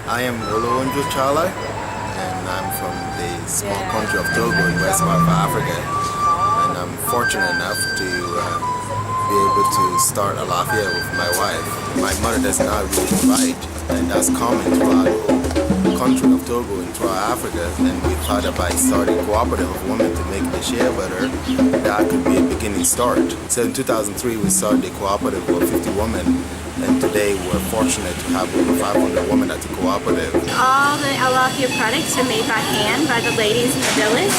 I am Olowo-n'djo Tchala, and I'm from the small country of Togo in West part of Africa. And I'm fortunate enough to be able to start Alaffia with my wife. My mother does not really write, and that's common throughout the country of Togo and throughout Africa. And we thought about starting a cooperative of women to make the shea butter. That could be a beginning start. So in 2003 we started a cooperative of 50 women. And today we're fortunate to have over 500 women at the cooperative. All the Alaffia products are made by hand by the ladies in the village.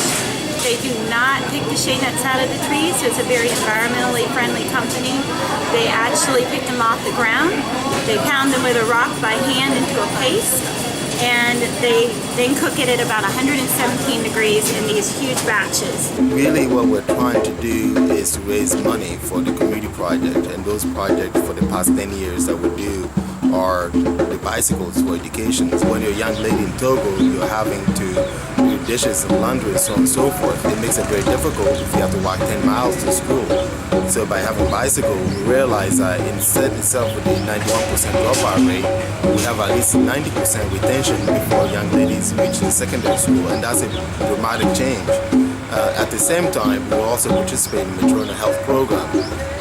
They do not pick the shea nuts out of the trees, so it's a very environmentally friendly company. They actually pick them off the ground. They pound them with a rock by hand into a paste, and they then cook it at about 117 degrees in these huge batches. Really what we're trying to do is to raise money for the community project, and those projects for the past 10 years that we do are the bicycles for education. When you're a young lady in Togo, you're having to do dishes and laundry and so on and so forth. It makes it very difficult if you have to walk 10 miles to school. So by having a bicycle, we realize that instead itself with the 91% dropout rate, we have at least 90% retention before young ladies reach the secondary school, and that's a dramatic change. At the same time, we also participate in the maternal health program.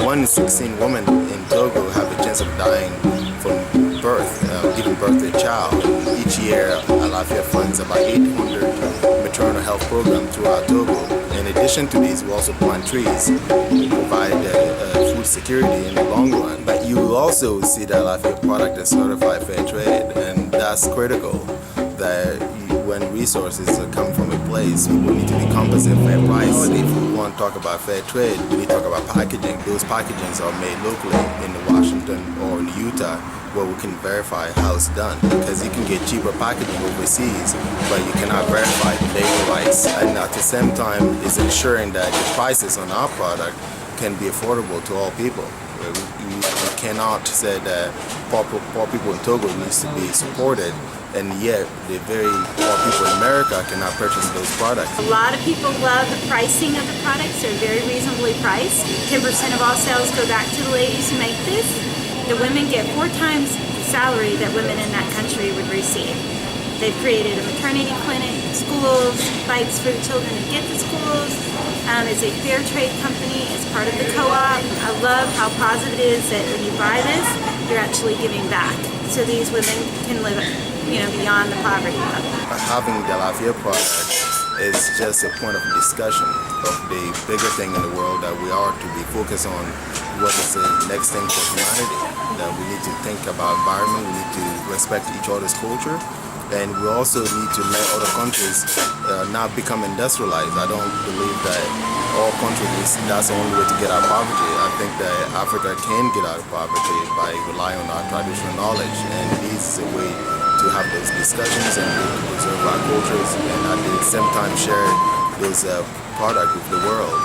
1 in 16 women in Togo have a chance of dying from birth, giving birth to a child. Each year, Alaffia funds about 800 maternal health programs throughout Togo. In addition to these, we also plant trees to provide food security in the long run. But you will also see that Alaffia product is certified fair trade, and that's critical. That when resources come from a place, people need to be compensated for a price. If we want to talk about fair trade, we need to talk about packaging. Those packagings are made locally in Washington or in Utah, where we can verify how it's done. Because you can get cheaper packaging overseas, but you cannot verify the labor rights. And at the same time, is ensuring that the prices on our product can be affordable to all people. We cannot say that poor people in Togo needs to be supported, and yet the very poor people in America cannot purchase those products. A lot of people love the pricing of the products. They're very reasonably priced. 10% of all sales go back to the ladies who make this. The women get 4 times the salary that women in that country would receive. They've created a maternity clinic, schools, bikes for the children to get to schools. It's a fair trade company. It's part of the co-op. I love how positive it is that when you buy this, you're actually giving back. So these women can live, beyond the poverty level. Having the Alaffia product is just a point of discussion of the bigger thing in the world, that we are to be focused on what is the next thing for humanity. That we need to think about environment, we need to respect each other's culture, and we also need to let other countries not become industrialized. I don't believe that all countries, that's the only way to get out of poverty. I think that Africa can get out of poverty by relying on our traditional knowledge, and this is a way to have those discussions and to preserve our cultures, and at the same time share those products with the world.